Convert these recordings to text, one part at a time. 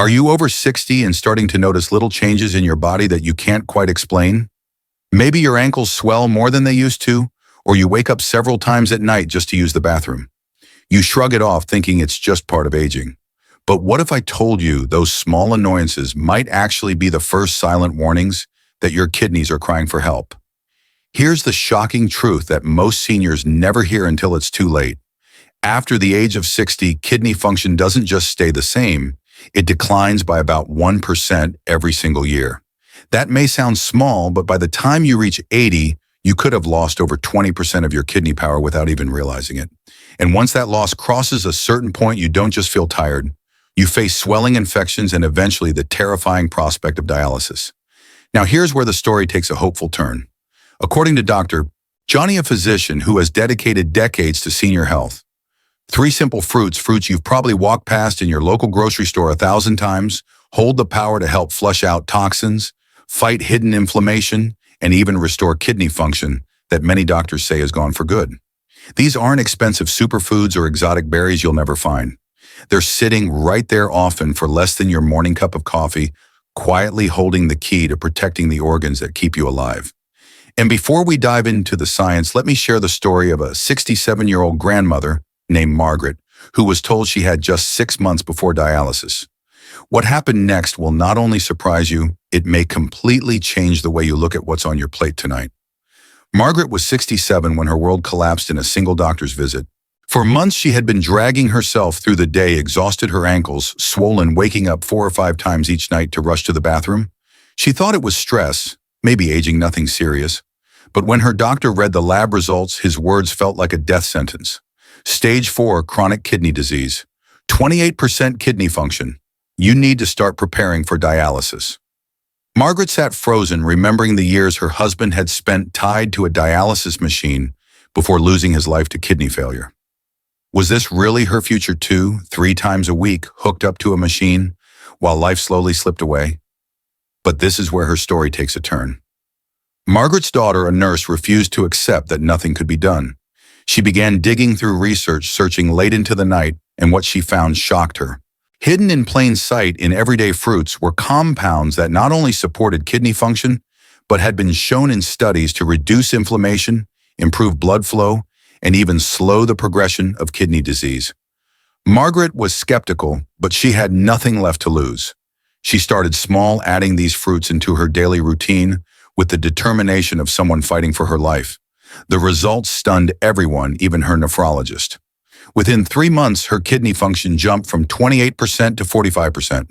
Are you over 60 and starting to notice little changes in your body that you can't quite explain? Maybe your ankles swell more than they used to, or you wake up several times at night just to use the bathroom. You shrug it off thinking it's just part of aging. But what if I told you those small annoyances might actually be the first silent warnings that your kidneys are crying for help? Here's the shocking truth that most seniors never hear until it's too late. After the age of 60, kidney function doesn't just stay the same, it declines by about 1% every single year. That may sound small, but by the time you reach 80, you could have lost over 20% of your kidney power without even realizing it. And once that loss crosses a certain point, you don't just feel tired. You face swelling infections and eventually the terrifying prospect of dialysis. Now here's where the story takes a hopeful turn. According to Dr. Johnny, a physician who has dedicated decades to senior health. 3 simple fruits you've probably walked past in your local grocery store 1,000 times, hold the power to help flush out toxins, fight hidden inflammation, and even restore kidney function that many doctors say is gone for good. These aren't expensive superfoods or exotic berries you'll never find. They're sitting right there often for less than your morning cup of coffee, quietly holding the key to protecting the organs that keep you alive. And before we dive into the science, let me share the story of a 67-year-old grandmother named Margaret, who was told she had just 6 months before dialysis. What happened next will not only surprise you, it may completely change the way you look at what's on your plate tonight. Margaret was 67 when her world collapsed in a single doctor's visit. For months, she had been dragging herself through the day, exhausted, her ankles swollen, waking up 4 or 5 times each night to rush to the bathroom. She thought it was stress, maybe aging, nothing serious. But when her doctor read the lab results, his words felt like a death sentence. Stage 4 chronic kidney disease, 28% kidney function. You need to start preparing for dialysis. Margaret sat frozen, remembering the years her husband had spent tied to a dialysis machine before losing his life to kidney failure. Was this really her future 2, 3 times a week, hooked up to a machine while life slowly slipped away? But this is where her story takes a turn. Margaret's daughter, a nurse, refused to accept that nothing could be done. She began digging through research, searching late into the night, and what she found shocked her. Hidden in plain sight in everyday fruits were compounds that not only supported kidney function, but had been shown in studies to reduce inflammation, improve blood flow, and even slow the progression of kidney disease. Margaret was skeptical, but she had nothing left to lose. She started small, adding these fruits into her daily routine with the determination of someone fighting for her life. The results stunned everyone, even her nephrologist. Within 3 months, her kidney function jumped from 28% to 45%.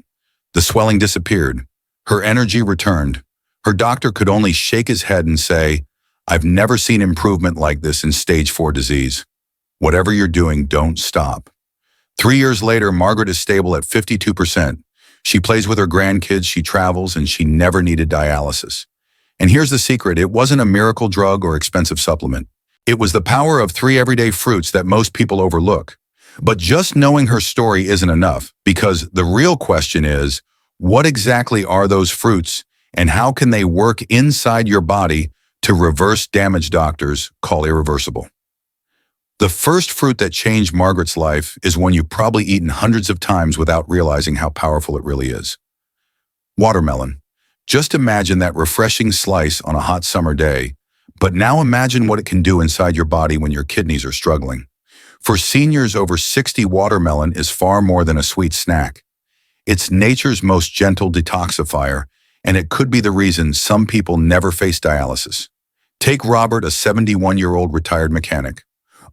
The swelling disappeared. Her energy returned. Her doctor could only shake his head and say, "I've never seen improvement like this in stage 4 disease. Whatever you're doing, don't stop." 3 years later, Margaret is stable at 52%. She plays with her grandkids, she travels, and she never needed dialysis. And here's the secret: it wasn't a miracle drug or expensive supplement. It was the power of 3 everyday fruits that most people overlook. But just knowing her story isn't enough, because the real question is, what exactly are those fruits, and how can they work inside your body to reverse damage doctors call irreversible? The first fruit that changed Margaret's life is one you've probably eaten hundreds of times without realizing how powerful it really is. Watermelon. Just imagine that refreshing slice on a hot summer day, but now imagine what it can do inside your body when your kidneys are struggling. For seniors over 60, watermelon is far more than a sweet snack. It's nature's most gentle detoxifier, and it could be the reason some people never face dialysis. Take Robert, a 71-year-old retired mechanic.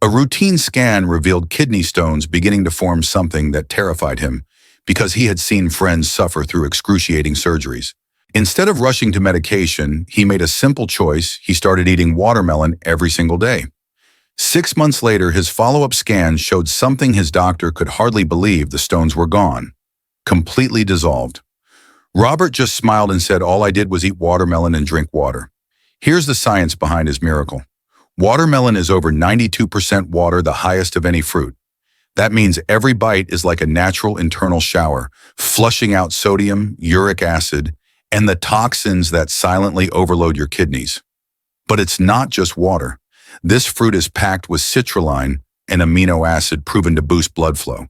A routine scan revealed kidney stones beginning to form, something that terrified him because he had seen friends suffer through excruciating surgeries. Instead of rushing to medication, he made a simple choice. He started eating watermelon every single day. 6 months later, his follow-up scan showed something his doctor could hardly believe: the stones were gone, completely dissolved. Robert just smiled and said, "All I did was eat watermelon and drink water." Here's the science behind his miracle. Watermelon is over 92% water, the highest of any fruit. That means every bite is like a natural internal shower, flushing out sodium, uric acid, and the toxins that silently overload your kidneys. But it's not just water. This fruit is packed with citrulline, an amino acid proven to boost blood flow.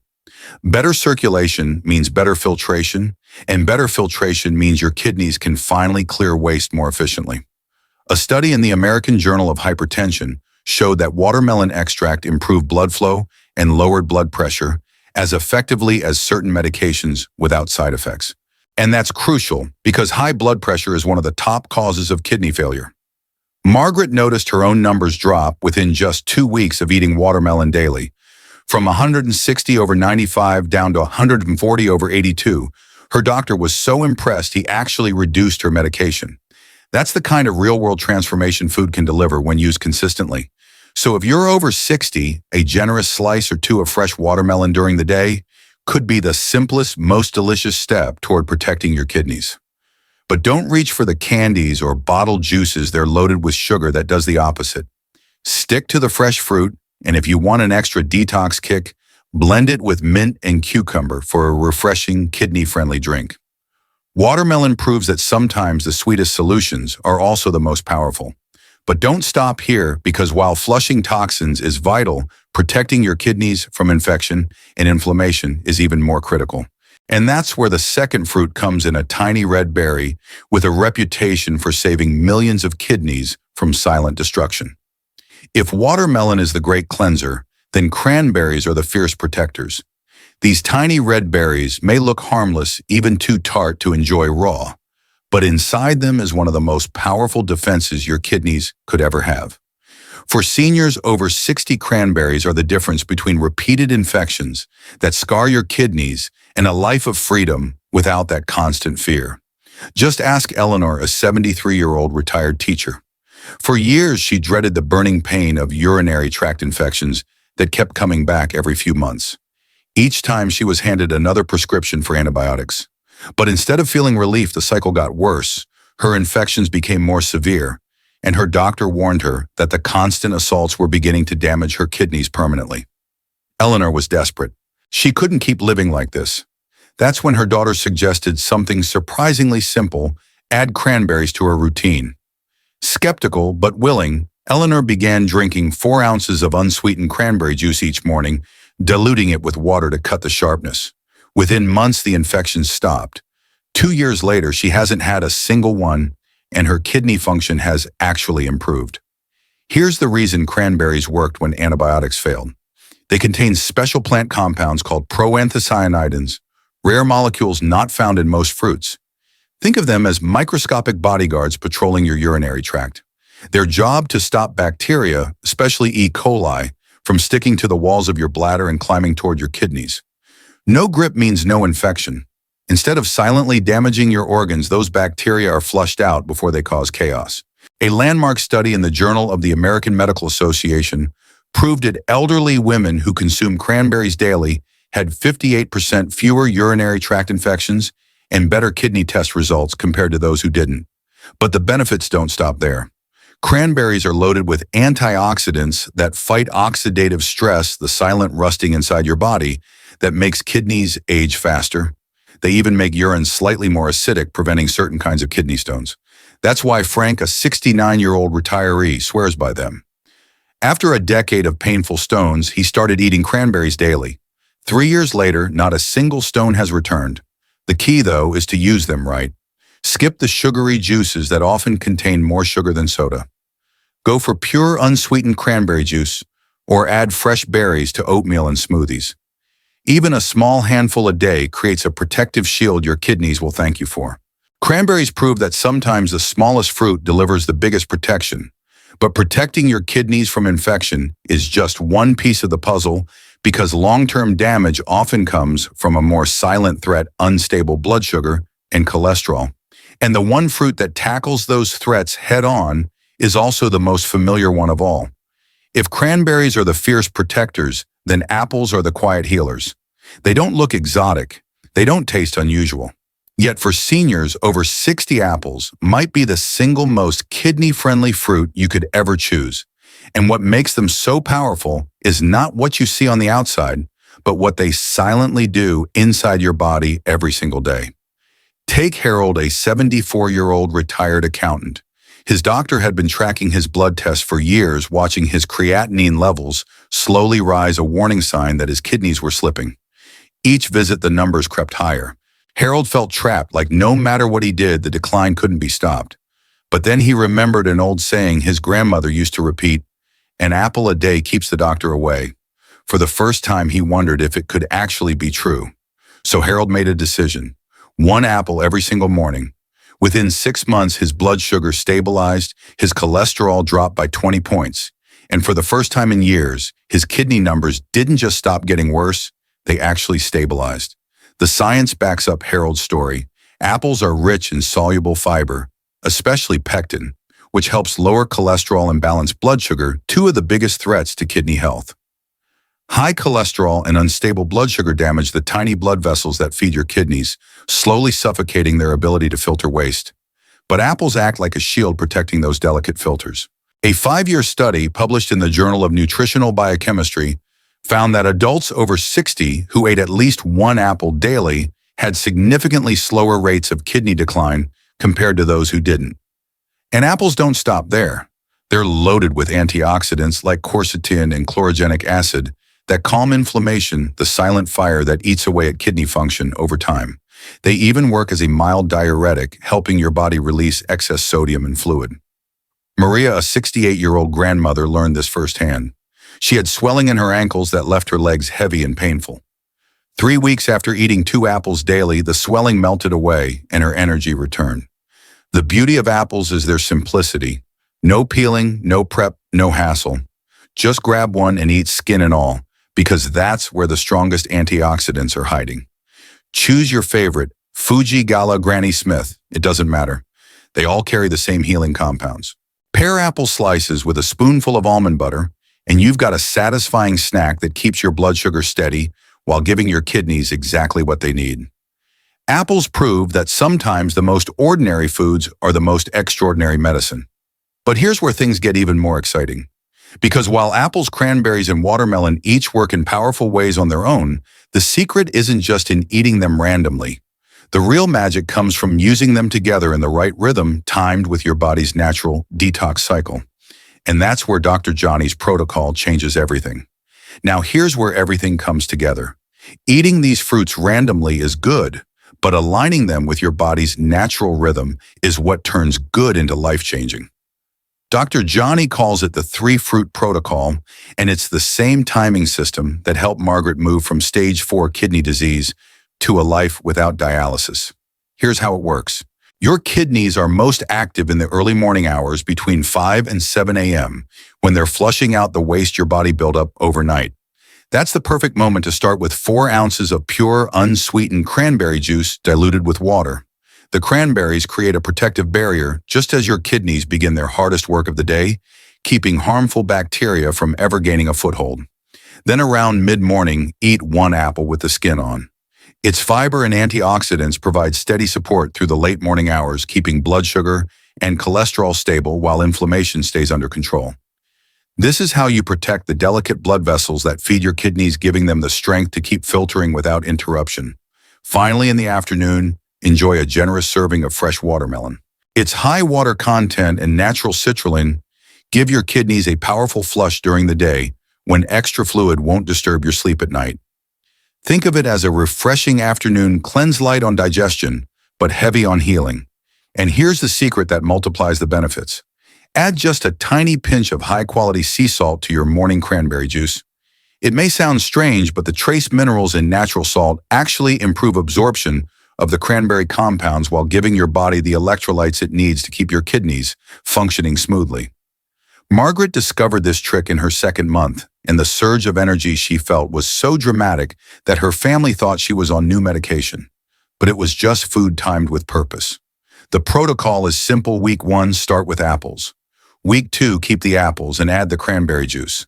Better circulation means better filtration, and better filtration means your kidneys can finally clear waste more efficiently. A study in the American Journal of Hypertension showed that watermelon extract improved blood flow and lowered blood pressure as effectively as certain medications without side effects. And that's crucial because high blood pressure is one of the top causes of kidney failure. Margaret noticed her own numbers drop within just 2 weeks of eating watermelon daily. From 160 over 95 down to 140 over 82, her doctor was so impressed he actually reduced her medication. That's the kind of real-world transformation food can deliver when used consistently. So if you're over 60, a generous slice or two of fresh watermelon during the day could be the simplest, most delicious step toward protecting your kidneys. But don't reach for the candies or bottled juices. They're loaded with sugar that does the opposite. Stick to the fresh fruit, and if you want an extra detox kick, blend it with mint and cucumber for a refreshing, kidney-friendly drink. Watermelon proves that sometimes the sweetest solutions are also the most powerful. But don't stop here, because while flushing toxins is vital, protecting your kidneys from infection and inflammation is even more critical. And that's where the second fruit comes in, a tiny red berry with a reputation for saving millions of kidneys from silent destruction. If watermelon is the great cleanser, then cranberries are the fierce protectors. These tiny red berries may look harmless, even too tart to enjoy raw, but inside them is one of the most powerful defenses your kidneys could ever have. For seniors over 60, cranberries are the difference between repeated infections that scar your kidneys and a life of freedom without that constant fear. Just ask Eleanor, a 73-year-old retired teacher. For years, she dreaded the burning pain of urinary tract infections that kept coming back every few months. Each time she was handed another prescription for antibiotics. But instead of feeling relief, the cycle got worse. Her infections became more severe, and her doctor warned her that the constant assaults were beginning to damage her kidneys permanently. Eleanor was desperate. She couldn't keep living like this. That's when her daughter suggested something surprisingly simple: add cranberries to her routine. Skeptical but willing, Eleanor began drinking 4 ounces of unsweetened cranberry juice each morning, diluting it with water to cut the sharpness. Within months, the infections stopped. 2 years later, she hasn't had a single one, and her kidney function has actually improved. Here's the reason cranberries worked when antibiotics failed. They contain special plant compounds called proanthocyanidins, rare molecules not found in most fruits. Think of them as microscopic bodyguards patrolling your urinary tract. Their job to stop bacteria, especially E. coli, from sticking to the walls of your bladder and climbing toward your kidneys. No grip means no infection. Instead of silently damaging your organs, those bacteria are flushed out before they cause chaos. A landmark study in the Journal of the American Medical Association proved that elderly women who consumed cranberries daily had 58% fewer urinary tract infections and better kidney test results compared to those who didn't. But the benefits don't stop there. Cranberries are loaded with antioxidants that fight oxidative stress, the silent rusting inside your body that makes kidneys age faster. They even make urine slightly more acidic, preventing certain kinds of kidney stones. That's why Frank, a 69-year-old retiree, swears by them. After a decade of painful stones, he started eating cranberries daily. 3 years later, not a single stone has returned. The key, though, is to use them right. Skip the sugary juices that often contain more sugar than soda. Go for pure, unsweetened cranberry juice, or add fresh berries to oatmeal and smoothies. Even a small handful a day creates a protective shield your kidneys will thank you for. Cranberries prove that sometimes the smallest fruit delivers the biggest protection. But protecting your kidneys from infection is just one piece of the puzzle, because long-term damage often comes from a more silent threat: unstable blood sugar and cholesterol. And the one fruit that tackles those threats head-on is also the most familiar one of all. If cranberries are the fierce protectors, then apples are the quiet healers. They don't look exotic. They don't taste unusual. Yet for seniors over 60, apples might be the single most kidney-friendly fruit you could ever choose. And what makes them so powerful is not what you see on the outside, but what they silently do inside your body every single day. Take Harold, a 74-year-old retired accountant. His doctor had been tracking his blood tests for years, watching his creatinine levels slowly rise, a warning sign that his kidneys were slipping. Each visit, the numbers crept higher. Harold felt trapped, like no matter what he did, the decline couldn't be stopped. But then he remembered an old saying his grandmother used to repeat, "An apple a day keeps the doctor away." For the first time, he wondered if it could actually be true. So Harold made a decision. 1 apple every single morning. Within 6 months, his blood sugar stabilized, his cholesterol dropped by 20 points. And for the first time in years, his kidney numbers didn't just stop getting worse, they actually stabilized. The science backs up Harold's story. Apples are rich in soluble fiber, especially pectin, which helps lower cholesterol and balance blood sugar, two of the biggest threats to kidney health. High cholesterol and unstable blood sugar damage the tiny blood vessels that feed your kidneys, slowly suffocating their ability to filter waste. But apples act like a shield protecting those delicate filters. A 5-year study published in the Journal of Nutritional Biochemistry found that adults over 60 who ate at least 1 apple daily had significantly slower rates of kidney decline compared to those who didn't. And apples don't stop there. They're loaded with antioxidants like quercetin and chlorogenic acid that calm inflammation, the silent fire that eats away at kidney function over time. They even work as a mild diuretic, helping your body release excess sodium and fluid. Maria, a 68-year-old grandmother, learned this firsthand. She had swelling in her ankles that left her legs heavy and painful. 3 weeks after eating 2 apples daily, the swelling melted away and her energy returned. The beauty of apples is their simplicity. No peeling, no prep, no hassle. Just grab one and eat skin and all, because that's where the strongest antioxidants are hiding. Choose your favorite, Fuji, Gala, Granny Smith, it doesn't matter. They all carry the same healing compounds. Pair apple slices with a spoonful of almond butter, and you've got a satisfying snack that keeps your blood sugar steady while giving your kidneys exactly what they need. Apples prove that sometimes the most ordinary foods are the most extraordinary medicine. But here's where things get even more exciting. Because while apples, cranberries, and watermelon each work in powerful ways on their own, the secret isn't just in eating them randomly. The real magic comes from using them together in the right rhythm, timed with your body's natural detox cycle. And that's where Dr. Johnny's protocol changes everything. Now here's where everything comes together. Eating these fruits randomly is good, but aligning them with your body's natural rhythm is what turns good into life-changing. Dr. Johnny calls it the 3-fruit protocol, and it's the same timing system that helped Margaret move from stage 4 kidney disease to a life without dialysis. Here's how it works. Your kidneys are most active in the early morning hours between 5 and 7 a.m. when they're flushing out the waste your body built up overnight. That's the perfect moment to start with 4 ounces of pure, unsweetened cranberry juice diluted with water. The cranberries create a protective barrier just as your kidneys begin their hardest work of the day, keeping harmful bacteria from ever gaining a foothold. Then around mid-morning, eat 1 apple with the skin on. Its fiber and antioxidants provide steady support through the late morning hours, keeping blood sugar and cholesterol stable while inflammation stays under control. This is how you protect the delicate blood vessels that feed your kidneys, giving them the strength to keep filtering without interruption. Finally, in the afternoon, enjoy a generous serving of fresh watermelon. Its high water content and natural citrulline give your kidneys a powerful flush during the day when extra fluid won't disturb your sleep at night. Think of it as a refreshing afternoon cleanse, light on digestion, but heavy on healing. And here's the secret that multiplies the benefits. Add just a tiny pinch of high-quality sea salt to your morning cranberry juice. It may sound strange, but the trace minerals in natural salt actually improve absorption of the cranberry compounds while giving your body the electrolytes it needs to keep your kidneys functioning smoothly. Margaret discovered this trick in her 2nd month, and the surge of energy she felt was so dramatic that her family thought she was on new medication. But it was just food timed with purpose. The protocol is simple. Week 1, start with apples. Week 2, keep the apples and add the cranberry juice.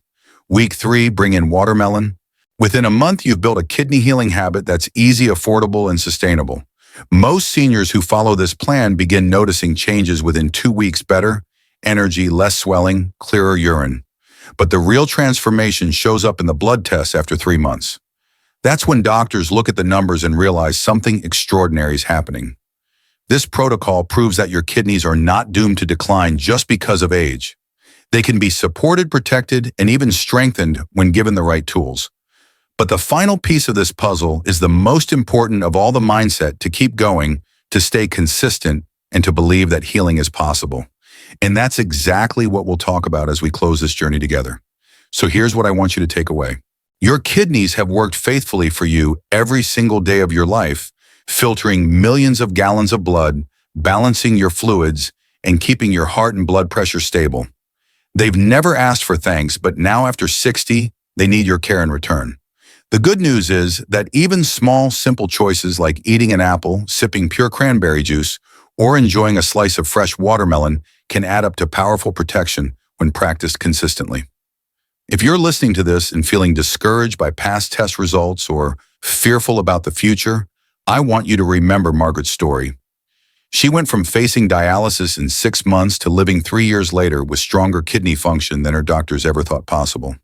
Week 3, bring in watermelon. Within a month, you've built a kidney healing habit that's easy, affordable, and sustainable. Most seniors who follow this plan begin noticing changes within 2 weeks: better energy, less swelling, clearer urine. But the real transformation shows up in the blood tests after 3 months. That's when doctors look at the numbers and realize something extraordinary is happening. This protocol proves that your kidneys are not doomed to decline just because of age. They can be supported, protected, and even strengthened when given the right tools. But the final piece of this puzzle is the most important of all: the mindset to keep going, to stay consistent, and to believe that healing is possible. And that's exactly what we'll talk about as we close this journey together. So here's what I want you to take away. Your kidneys have worked faithfully for you every single day of your life, filtering millions of gallons of blood, balancing your fluids, and keeping your heart and blood pressure stable. They've never asked for thanks, but now after 60, they need your care in return. The good news is that even small, simple choices like eating an apple, sipping pure cranberry juice, or enjoying a slice of fresh watermelon can add up to powerful protection when practiced consistently. If you're listening to this and feeling discouraged by past test results or fearful about the future, I want you to remember Margaret's story. She went from facing dialysis in 6 months to living 3 years later with stronger kidney function than her doctors ever thought possible.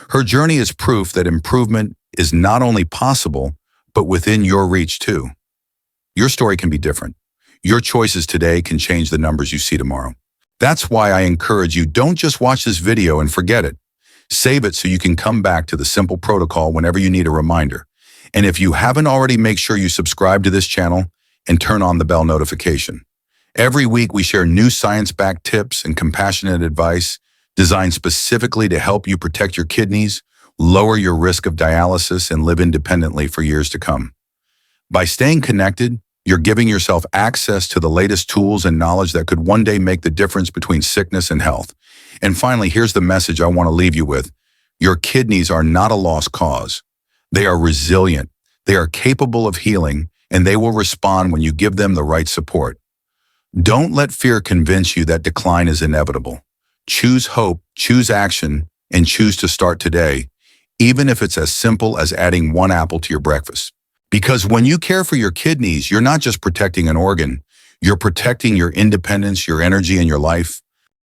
Her journey is proof that improvement is not only possible, but within your reach too. Your story can be different. Your choices today can change the numbers you see tomorrow. That's why I encourage you, don't just watch this video and forget it. Save it so you can come back to the simple protocol whenever you need a reminder. And if you haven't already, make sure you subscribe to this channel and turn on the bell notification. Every week we share new science-backed tips and compassionate advice designed specifically to help you protect your kidneys, lower your risk of dialysis, and live independently for years to come. By staying connected, you're giving yourself access to the latest tools and knowledge that could one day make the difference between sickness and health. And finally, here's the message I want to leave you with. Your kidneys are not a lost cause. They are resilient, they are capable of healing, and they will respond when you give them the right support. Don't let fear convince you that decline is inevitable. Choose hope, choose action, and choose to start today, even if it's as simple as adding 1 apple to your breakfast. Because when you care for your kidneys, you're not just protecting an organ, you're protecting your independence, your energy, and your life.